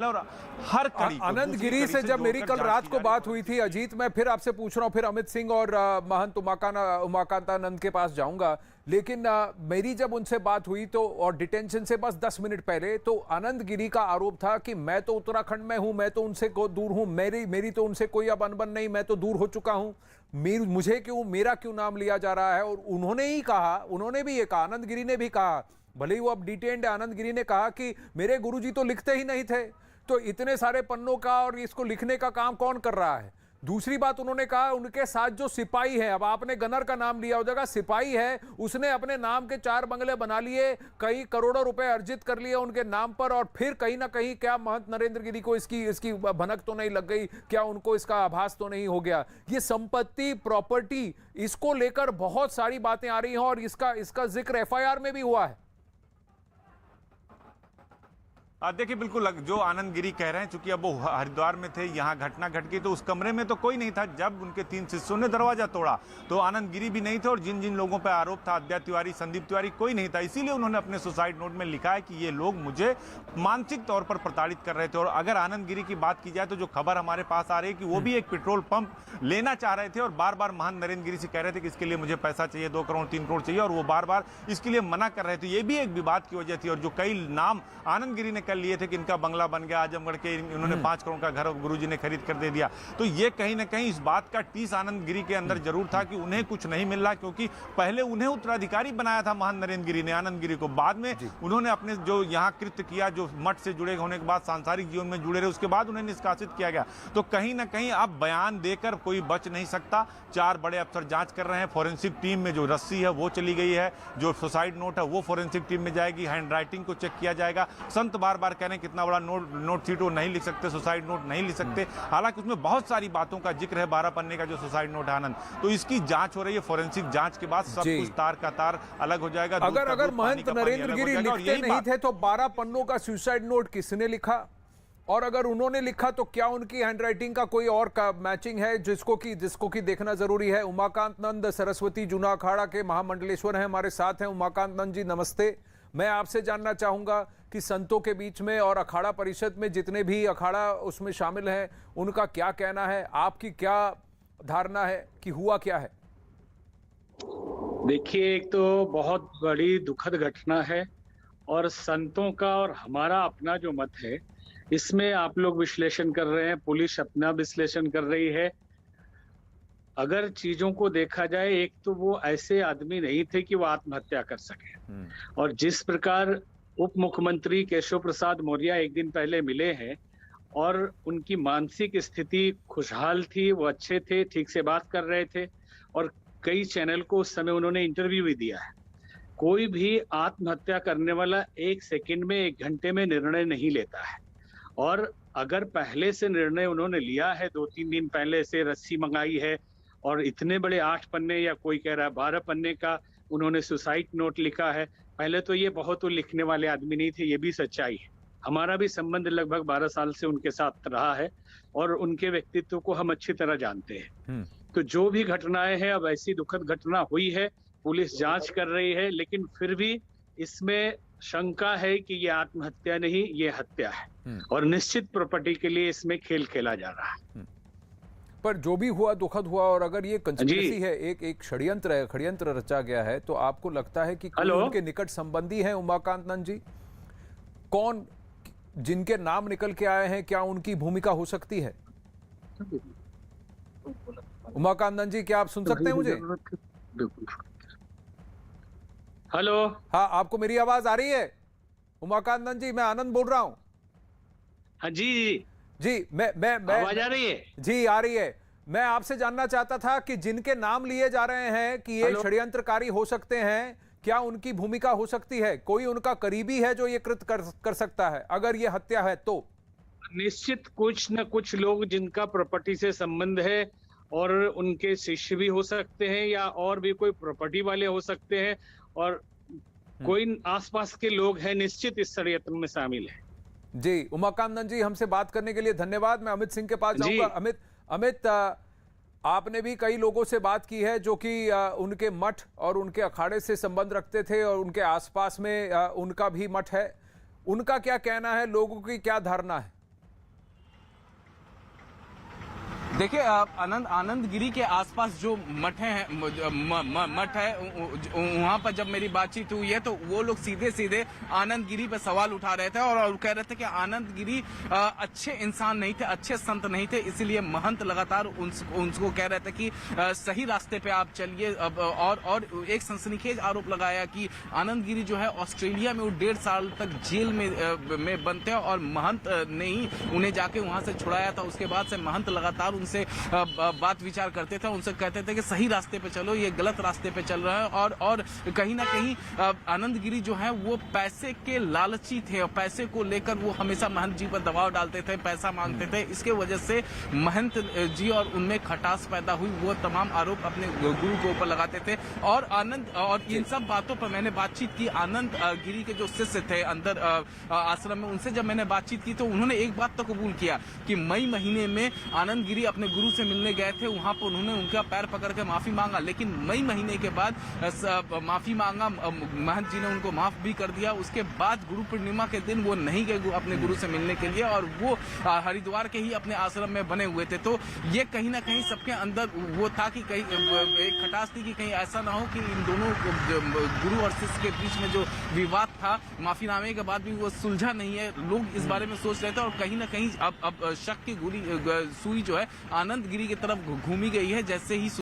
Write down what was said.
और हर कड़ी आनंद गिरी से जब मेरी कल रात को बात हुई थी अजीत, मैं फिर आपसे पूछ रहा हूं, फिर अमित सिंह और महंत उमाकांतानंद के पास जाऊंगा, लेकिन मेरी जब उनसे बात हुई तो, और डिटेंशन से बस 10 मिनट पहले, तो आनंद गिरी का आरोप था कि मैं तो उत्तराखंड में हूं, मैं तो उनसे दूर हूं, मेरी तो उनसे कोई अब अनबन नहीं, मैं तो दूर हो चुका हूं, मेरा क्यों नाम लिया जा रहा है। और उन्होंने भी ये कहा, आनंद गिरी ने भी कहा, भले ही वो अब डिटेन्ड है, आनंद गिरी ने कहा कि मेरे गुरुजी तो लिखते ही नहीं थे, तो इतने सारे पन्नों का और इसको लिखने का काम कौन कर रहा है। दूसरी बात उन्होंने कहा, उनके साथ जो सिपाही है, अब आपने गनर का नाम लिया हो जाएगा, सिपाही है, उसने अपने नाम के 4 बंगले बना लिए, कई करोड़ों रुपए अर्जित कर लिए उनके नाम पर, और फिर कहीं ना कहीं क्या महंत नरेंद्र गिरी को इसकी भनक तो नहीं लग गई, क्या उनको इसका आभास तो नहीं हो गया। ये संपत्ति, प्रॉपर्टी, इसको लेकर बहुत सारी बातें आ रही हैं और इसका जिक्र FIR में भी हुआ है। देखिए, बिल्कुल जो आनंद गिरी कह रहे हैं, चूंकि अब वो हरिद्वार में थे, यहाँ घटना घट गई, तो उस कमरे में तो कोई नहीं था जब उनके 3 शिष्यों ने दरवाजा तोड़ा, तो आनंद गिरी भी नहीं थे, और जिन जिन लोगों पर आरोप था, अद्वैत तिवारी, संदीप तिवारी, कोई नहीं था। इसीलिए उन्होंने अपने सुसाइड नोट में लिखा है कि ये लोग मुझे मानसिक तौर पर प्रताड़ित कर रहे थे। और अगर आनंद गिरी की बात की जाए तो जो खबर हमारे पास आ रही है कि वो भी एक पेट्रोल पंप लेना चाह रहे थे, और बार बार महंत नरेंद्र गिरी से कह रहे थे कि इसके लिए मुझे पैसा चाहिए, 2 करोड़ 3 करोड़ चाहिए, और वो बार बार इसके लिए मना कर रहे थे। ये भी एक विवाद की वजह थी। और जो कई नाम आनंद गिरी ने कर लिए थे कि इनका बंगला बन गया आजमगढ़ के, इन्होंने 5 करोड़ का घर गुरुजी ने खरीद कर दे दिया, तो ये कहीं ना कहीं इस बात का टीस आनंद गिरी के अंदर जरूर था कि उन्हें कुछ नहीं मिल रहा, क्योंकि पहले उन्हें उत्तराधिकारी बनाया था महंत नरेंद्र गिरी ने आनंद गिरी को। बाद में उन्होंने अपने जो यहाँ कृत्य किया, जो मठ से जुड़े होने के बाद सांसारिक जीवन में जुड़े रहे, उसके बाद उन्हें निष्कासित किया गया। तो कहीं ना कहीं अब बयान देकर कोई बच नहीं सकता। 4 बड़े अफसर जांच कर रहे हैं। फॉरेंसिक टीम में जो रस्सी है वो चली गई है, जो सुसाइड नोट है वो फॉरेंसिक टीम में जाएगी, हैंड राइटिंग को चेक किया जाएगा। संत बार बार कह रहे हैं कितना बड़ा नोट सीट वो नहीं लिख सकते, सुसाइड नोट नहीं लिख सकते, हालांकि उसमें बहुत सारी बातों का जिक्र है, 12 पन्ने का जो सुसाइड नोट है आनंद, तो इसकी जांच हो रही है। फॉरेंसिक जांच के बाद सब कुछ तार का तार अलग हो जाएगा। अगर महंत नरेंद्र गिरी लिखते नहीं थे तो 12 पन्नों का सुसाइड नोट किसने लिखा, और अगर उन्होंने लिखा तो क्या उनकी हैंडराइटिंग का कोई और का मैचिंग है जिसको कि देखना जरूरी है। उमाकांतानंद सरस्वती जूना अखाड़ा के महामंडलेश्वर हैं, हमारे साथ हैं। उमाकांतानंद जी नमस्ते। मैं आपसे जानना चाहूंगा कि संतों के बीच में और अखाड़ा परिषद में जितने भी अखाड़ा उसमें शामिल हैं, उनका क्या कहना है, आपकी क्या धारणा है कि हुआ क्या है। देखिए, एक तो बहुत बड़ी दुखद घटना है, और संतों का और हमारा अपना जो मत है, इसमें आप लोग विश्लेषण कर रहे हैं, पुलिस अपना विश्लेषण कर रही है। अगर चीजों को देखा जाए, एक तो वो ऐसे आदमी नहीं थे कि वो आत्महत्या कर सके, और जिस प्रकार उप मुख्यमंत्री केशव प्रसाद मौर्य एक दिन पहले मिले हैं, और उनकी मानसिक स्थिति खुशहाल थी, वो अच्छे थे, ठीक से बात कर रहे थे, और कई चैनल को उस समय उन्होंने इंटरव्यू भी दिया है। कोई भी आत्महत्या करने वाला 1 सेकंड में, 1 घंटे में निर्णय नहीं लेता है, और अगर पहले से निर्णय उन्होंने लिया है, 2-3 दिन पहले से रस्सी मंगाई है, और इतने बड़े 8 पन्ने या कोई कह रहा है 12 पन्ने का उन्होंने सुसाइड नोट लिखा है। पहले तो ये बहुत लिखने वाले आदमी नहीं थे, ये भी सच्चाई है। हमारा भी संबंध लगभग 12 साल से उनके साथ रहा है, और उनके व्यक्तित्व को हम अच्छी तरह जानते हैं। तो जो भी घटनाएं हैं, अब ऐसी दुखद घटना हुई है, पुलिस जांच कर रही है, लेकिन फिर भी इसमें शंका है कि ये आत्महत्या नहीं, ये हत्या है, और निश्चित प्रॉपर्टी के लिए इसमें खेल खेला जा रहा है। पर जो भी हुआ दुखद हुआ, और अगर ये कंस्पिरेसी है, एक षड्यंत्र है, षड्यंत्र रचा गया है, तो आपको लगता है कि कोई उनके निकट संबंधी हैं उमाकांतानंद जी? कौन, जिनके नाम निकल के आए हैं, क्या उनकी भूमिका हो सकती है? उमाकांतानंद जी, क्या आप सुन सकते हैं मुझे? हेलो, हाँ, आपको मेरी आवाज आ रही है? उमाकांतानंद जी, मैं आनंद बोल रहा हूं। हाँ जी जी, मैं आवाज आ रही है? जी, आ रही है। मैं आपसे जानना चाहता था कि जिनके नाम लिए जा रहे हैं कि ये षड्यंत्रकारी हो सकते हैं, क्या उनकी भूमिका हो सकती है? कोई उनका करीबी है जो ये कृत्य कर सकता है, अगर ये हत्या है तो? निश्चित कुछ न कुछ लोग जिनका प्रॉपर्टी से संबंध है, और उनके शिष्य भी हो सकते हैं, या और भी कोई प्रॉपर्टी वाले हो सकते हैं, और कोई आसपास के लोग हैं, निश्चित इस षड्यंत्र में शामिल है। जी, उमाकांतानंद जी, हमसे बात करने के लिए धन्यवाद। मैं अमित सिंह के पास जाऊंगा। अमित, आपने भी कई लोगों से बात की है जो कि उनके मठ और उनके अखाड़े से संबंध रखते थे, और उनके आसपास में उनका भी मठ है। उनका क्या कहना है, लोगों की क्या धारणा है? देखिए आनंद गिरी के आसपास जो मठ है वहां पर जब मेरी बातचीत हुई है तो वो लोग सीधे सीधे आनंद गिरी पर सवाल उठा रहे थे और कह रहे थे कि आनंद गिरी अच्छे इंसान नहीं थे, अच्छे संत नहीं थे, इसलिए महंत लगातार उनको कह रहे थे कि सही रास्ते पे आप चलिए। और एक सनसनीखेज आरोप लगाया कि आनंद गिरी जो है ऑस्ट्रेलिया में वो 1.5 साल तक जेल में बंद थे और महंत ने ही उन्हें जाके वहां से छुड़ाया था। उसके बाद से महंत लगातार उनसे बात विचार करते थे, उनसे कहते थे कि सही रास्ते पे चलो, ये गलत रास्ते पे चल रहा है। और कहीं ना कहीं आनंद गिरी जो है वो पैसे के लालची थे और पैसे को लेकर वो हमेशा महंत जी पर दबाव डालते थे, पैसा मांगते थे। इसके वजह से महंत जी और उनमें खटास पैदा हुई, वो तमाम आरोप अपने गुरु के ऊपर लगाते थे। और इन सब बातों पर मैंने बातचीत की आनंद गिरी के जो शिष्य थे अंदर आश्रम में, उनसे जब मैंने बातचीत की तो उन्होंने एक बात तो कबूल किया कि मई महीने में आनंद गिरी अपने गुरु से मिलने गए थे, वहां पर उन्होंने उनका पैर पकड़ के माफी मांगा। लेकिन मई महीने के बाद माफी मांगा, महंत जी ने उनको माफ भी कर दिया। उसके बाद गुरु पूर्णिमा के दिन वो नहीं गए अपने गुरु से मिलने के लिए और वो हरिद्वार के ही अपने आश्रम में बने हुए थे। तो ये कहीं ना कहीं सबके अंदर वो था कि कहीं एक खटास थी कि कहीं ऐसा ना हो कि इन दोनों गुरु और शिष्य के बीच में जो विवाद था माफीनामे के बाद भी वो सुलझा नहीं है। लोग इस बारे में सोच रहे थे और कहीं ना कहीं अब शक की सुई जो है आनंद गिरी की तरफ घूमी गई है। जैसे ही